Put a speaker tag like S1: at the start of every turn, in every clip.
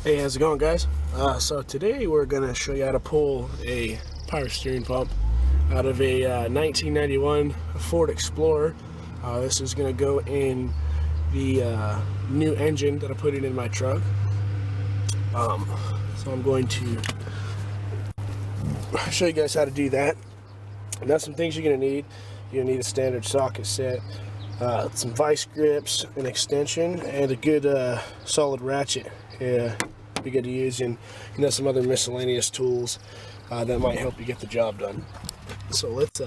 S1: Hey, how's it going, guys? So today we're going to show you how to pull a power steering pump out of a 1991 Ford Explorer. This is going to go in the new engine that I put in my truck. So I'm going to show you guys how to do that. And that's some things you're going to need. You're going to need a standard socket set, some vice grips, an extension, and a good solid ratchet. Be good to use, and some other miscellaneous tools that might help you get the job done. So let's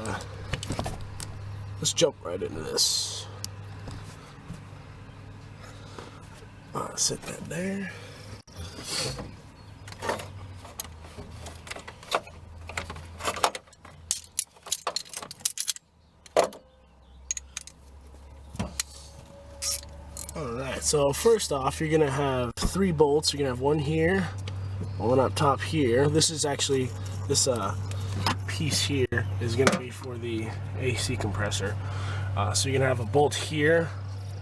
S1: jump right into this. Set that there. Alright, so first off, you're going to have 3 bolts. You're going to have one here, one up top here. This is actually, this piece here is going to be for the AC compressor. So you're going to have a bolt here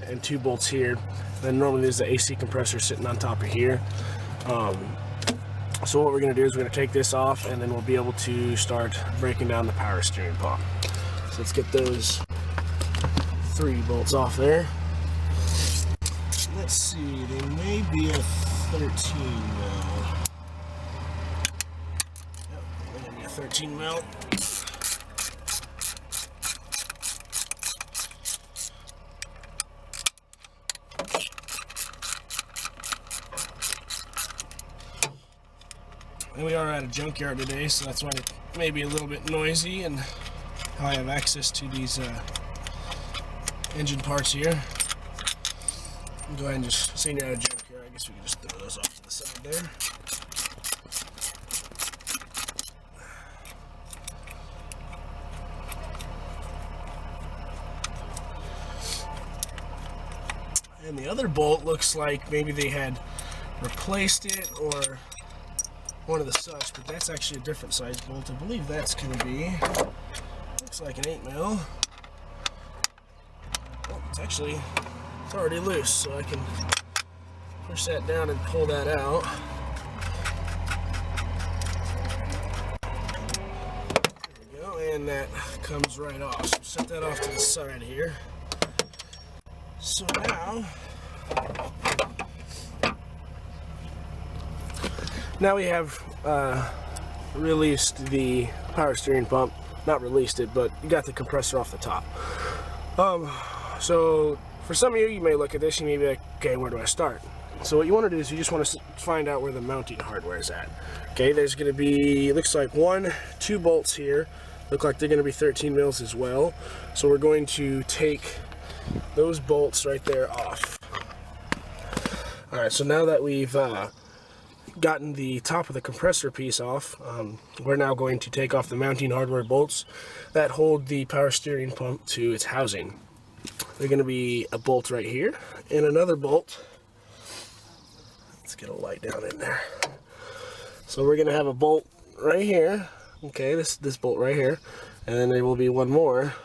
S1: and 2 bolts here. Then normally there's the AC compressor sitting on top of here. So what we're going to do is we're going to take this off, and then we'll be able to start breaking down the power steering pump. So let's get those 3 bolts off there. Let's see, they may be a 13 mil. Yep, they're going to be a 13 mil. And we are at a junkyard today, so that's why it may be a little bit noisy, and how I have access to these engine parts here. Go ahead and just, seeing you're out of junkyard, I guess we can just throw those off to the side there. And the other bolt looks like maybe they had replaced it or one of the such, but that's actually a different size bolt. I believe that's going to be, looks like an 8 mil. Oh, it's already loose, so I can push that down and pull that out. There we go, and that comes right off. So set that off to the side here. So now we have released the power steering pump. Not released it, but you got the compressor off the top. So for some of you, you may look at this, you may be like, okay, where do I start? So what you want to do is you just want to find out where the mounting hardware is at. Okay, there's going to be, it looks like 2 bolts here. Look like they're going to be 13 mils as well. So we're going to take those bolts right there off. Alright, so now that we've gotten the top of the compressor piece off, we're now going to take off the mounting hardware bolts that hold the power steering pump to its housing. They're going to be a bolt right here and another bolt. Let's get a light down in there. So we're going to have a bolt right here. Okay, this bolt right here, and then there will be one more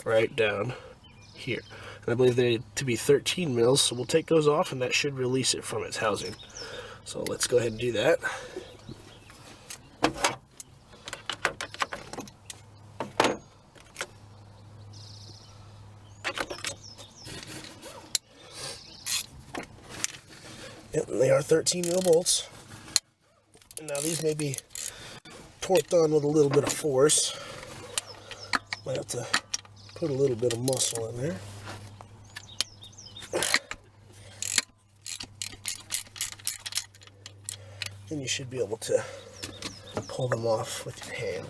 S1: right down here. And I believe they to be 13 mils, so we'll take those off, and that should release it from its housing. So let's go ahead and do that. Yep, they are 13 mil bolts. And now these may be torqued on with a little bit of force. Might have to put a little bit of muscle in there. And you should be able to pull them off with your hand.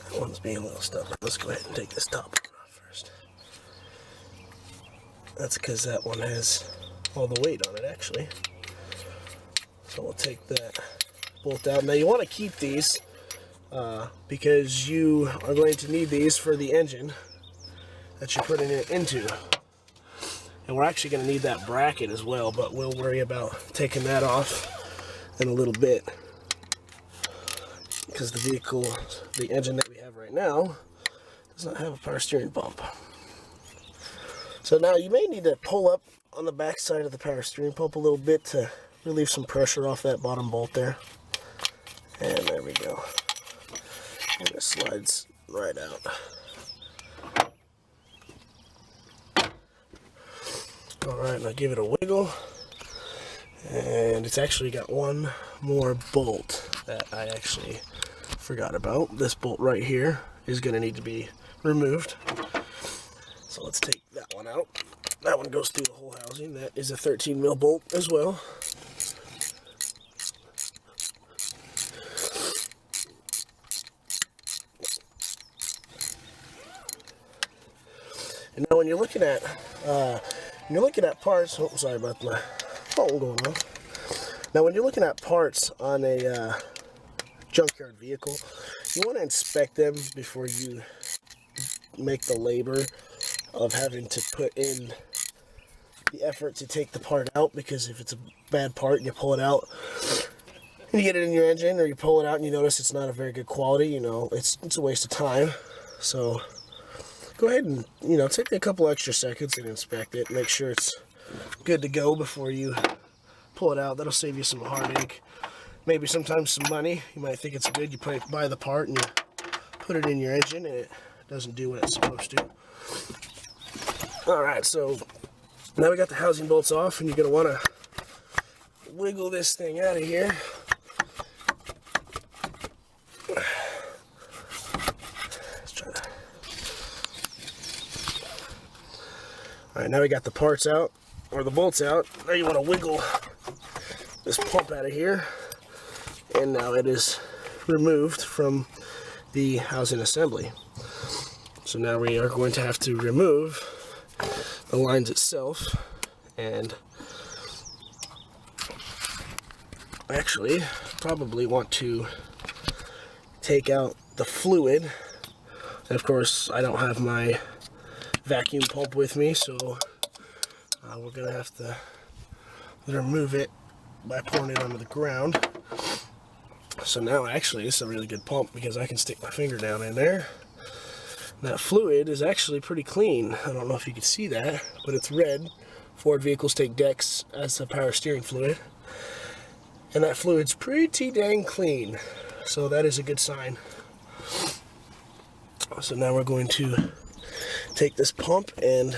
S1: That one's being a little stubborn. Let's go ahead and take this top one off first. That's because that one has all the weight on it, actually. So we'll take that bolt out. Now you want to keep these because you are going to need these for the engine that you're putting it into. And we're actually going to need that bracket as well, but we'll worry about taking that off in a little bit. because the vehicle, the engine that we have right now, does not have a power steering pump. So now you may need to pull up on the back side of the power steering pump a little bit to relieve some pressure off that bottom bolt there. And there we go. And it slides right out. Alright, now give it a wiggle. And it's actually got one more bolt that I actually forgot about. This bolt right here is going to need to be removed. So let's take that one out. That one goes through the whole housing. That is a 13 mil bolt as well. And now when you're looking at parts, oh, sorry about my phone going on. Now when you're looking at parts on a junkyard vehicle, you want to inspect them before you make the labor of having to put in the effort to take the part out, because if it's a bad part and you pull it out and you get it in your engine, or you pull it out and you notice it's not a very good quality, you know, it's a waste of time. So go ahead and, you know, take a couple extra seconds and inspect it, make sure it's good to go before you pull it out. That'll save you some heartache, maybe sometimes some money. You might think it's good, you buy the part and you put it in your engine and it doesn't do what it's supposed to. Alright, so now we got the housing bolts off, and you're going to want to wiggle this thing out of here. Let's try that. Alright, now we got the parts out, or the bolts out. Now you want to wiggle this pump out of here, and now it is removed from the housing assembly. So now we are going to have to remove the lines itself, and actually probably want to take out the fluid. And of course I don't have my vacuum pump with me, so we're gonna have to remove it by pouring it onto the ground. So now actually it's a really good pump because I can stick my finger down in there. That fluid is actually pretty clean. I don't know if you can see that, but it's red. Ford vehicles take Dex as a power steering fluid. And that fluid's pretty dang clean. So that is a good sign. So now we're going to take this pump and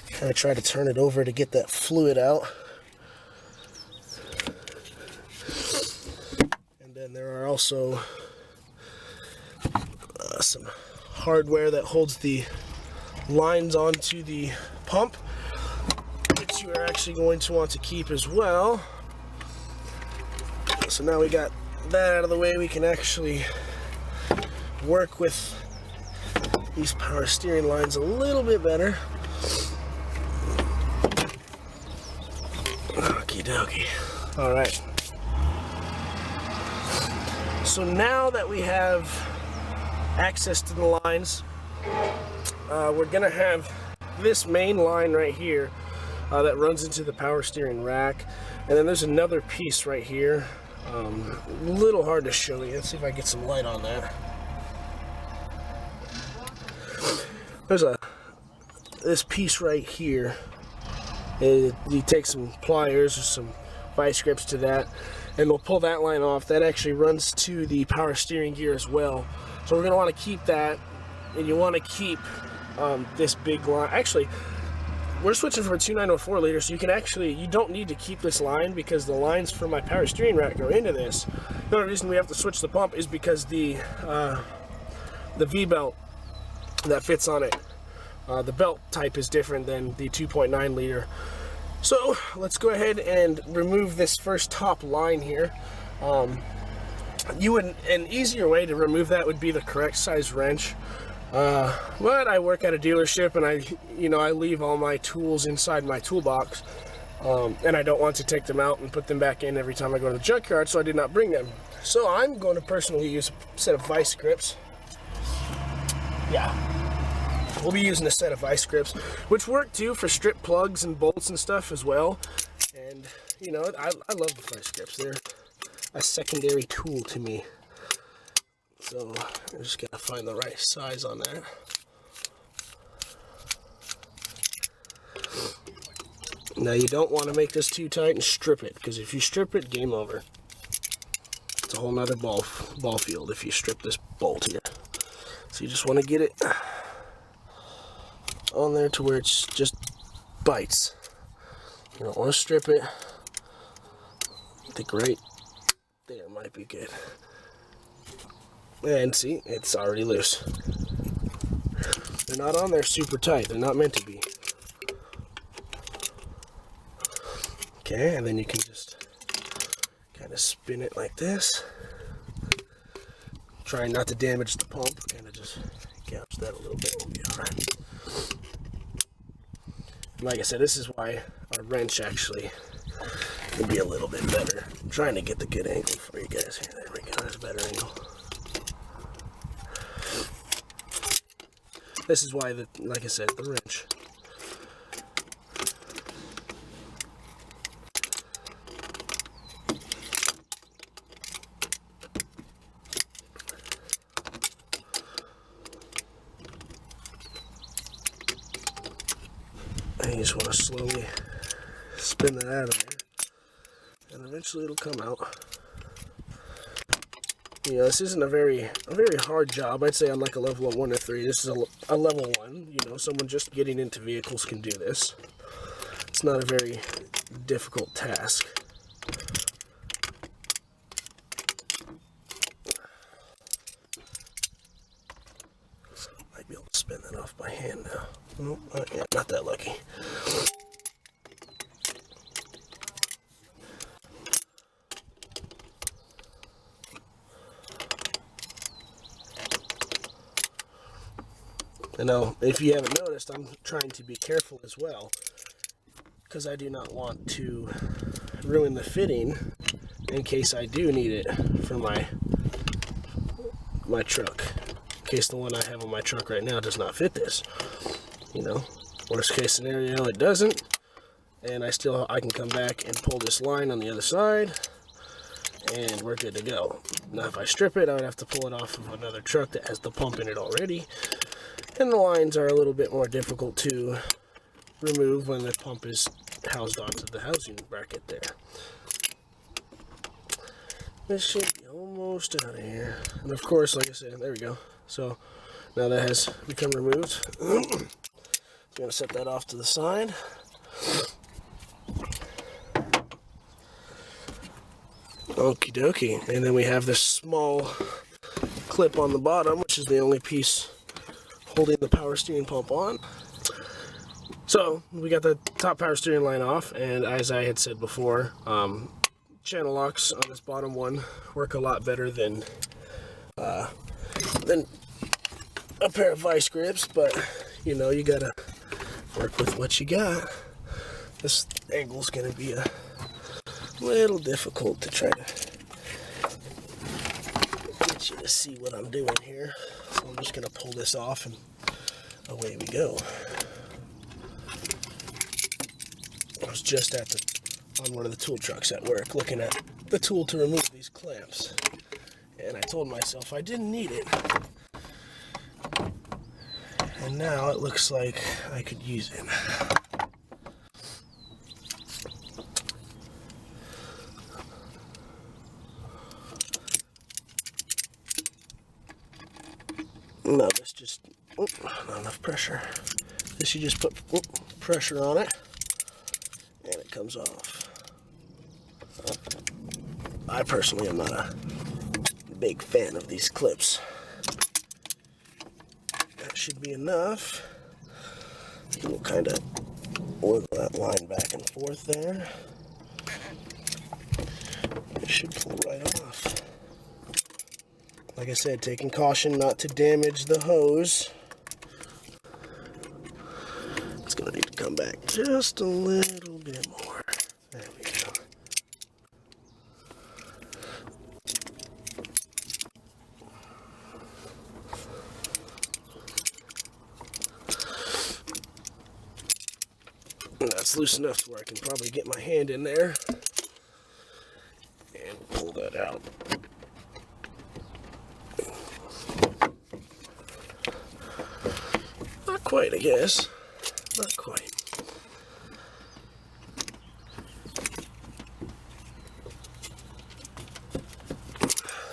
S1: kind of try to turn it over to get that fluid out. And then there are also some hardware that holds the lines onto the pump, which you are actually going to want to keep as well. So now we got that out of the way, we can actually work with these power steering lines a little bit better. Okie dokie. Alright. So now that we have access to the lines, we're gonna have this main line right here that runs into the power steering rack, and then there's another piece right here. A little hard to show you. Let's see if I can get some light on that. There's this piece right here. You take some pliers or some vice grips to that, and we'll pull that line off. That actually runs to the power steering gear as well. So we're going to want to keep that, and you want to keep this big line. Actually, we're switching from a 2904 liter, so you don't need to keep this line because the lines for my power steering rack go into this. The only reason we have to switch the pump is because the V-belt that fits on it, the belt type is different than the 2.9 liter. So let's go ahead and remove this first top line here. An easier way to remove that would be the correct size wrench. But I work at a dealership, and I leave all my tools inside my toolbox, and I don't want to take them out and put them back in every time I go to the junkyard, so I did not bring them. So I'm going to personally use a set of vice grips. Yeah, we'll be using a set of vice grips, which work too for strip plugs and bolts and stuff as well. And I love the vice grips. They're a secondary tool to me. So I just gotta find the right size on that. Now you don't want to make this too tight and strip it, because if you strip it, game over. It's a whole nother ball field if you strip this bolt here. So you just want to get it on there to where it's just bites. You don't want to strip it. I think right there might be good. And see, it's already loose. They're not on there super tight. They're not meant to be. Okay, and then you can just kind of spin it like this. Try not to damage the pump. Kind of just gouge that a little bit. We'll be alright. Like I said, this is why our wrench actually would be a little bit better. I'm trying to get the good angle for you guys here. There we go. That's a better angle. This is why, like I said, the wrench. And you just want to slowly spin that out of there, and eventually it'll come out. You know, this isn't a very hard job. I'd say on like a level of 1 or 3, this is a level 1. You know, someone just getting into vehicles can do this. It's not a very difficult task. Might be able to spin that off by hand now. Nope, yeah, not that lucky. And now, if you haven't noticed, I'm trying to be careful as well, because I do not want to ruin the fitting in case I do need it for my truck. In case the one I have on my truck right now does not fit this. You know, worst case scenario, it doesn't, and I can come back and pull this line on the other side, and we're good to go. Now, if I strip it, I would have to pull it off of another truck that has the pump in it already. And the lines are a little bit more difficult to remove when the pump is housed onto the housing bracket there. This should be almost out of here. And of course, like I said, there we go. So now that has become removed. I'm going to set that off to the side. Okie dokie. And then we have this small clip on the bottom, which is the only piece holding the power steering pump on. So we got the top power steering line off, and as I had said before, channel locks on this bottom one work a lot better than a pair of vice grips, but you know, you gotta work with what you got. This angle's gonna be a little difficult to try to get you to see what I'm doing here. So I'm just going to pull this off and away we go. I was just on one of the tool trucks at work looking at the tool to remove these clamps. And I told myself I didn't need it. And now it looks like I could use it. No, this just, not enough pressure. This, you just put pressure on it, and it comes off. I personally am not a big fan of these clips. That should be enough. We'll kind of wiggle that line back and forth there. It should pull right off. Like I said, taking caution not to damage the hose. It's going to need to come back just a little bit more. There we go. That's loose enough to where I can probably get my hand in there and pull that out. quite, I guess. Not quite.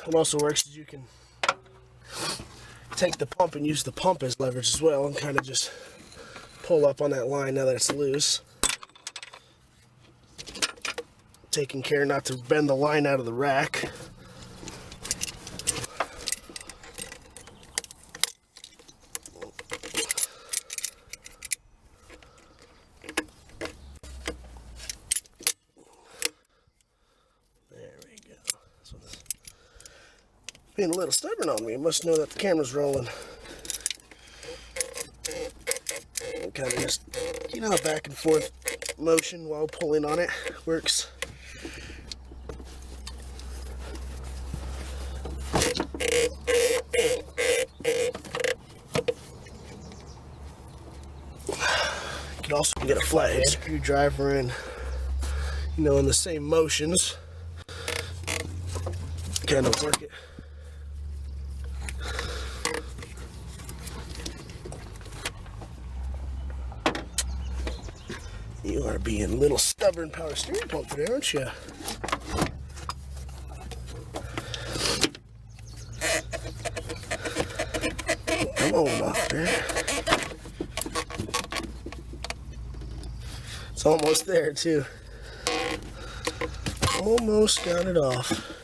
S1: What also works is you can take the pump and use the pump as leverage as well, and kind of just pull up on that line now that it's loose. Taking care not to bend the line out of the rack. Being a little stubborn on me, it must know that the camera's rolling. And kind of just, you know, back and forth motion while pulling on it works. You can also get a flathead screwdriver and, you know, in the same motions, kind of work it. You are being a little stubborn, power steering pump today, aren't you? Come on, Doctor. It's almost there, too. Almost got it off.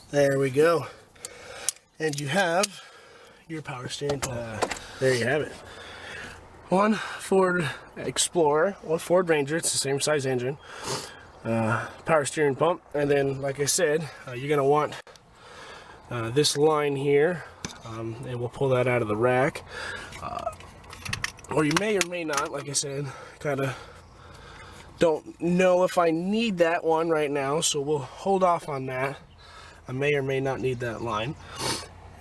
S1: There we go. And you have your power steering pump. There you have it. One Ford Explorer, one Ford Ranger, it's the same size engine. Power steering pump, and then, like I said, you're going to want this line here, and we'll pull that out of the rack. Or you may or may not, like I said, kind of don't know if I need that one right now, so we'll hold off on that. I may or may not need that line.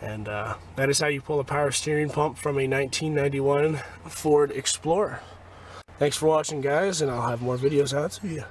S1: And that is how you pull a power steering pump from a 1991 Ford Explorer. Thanks for watching, guys, and I'll have more videos out to you.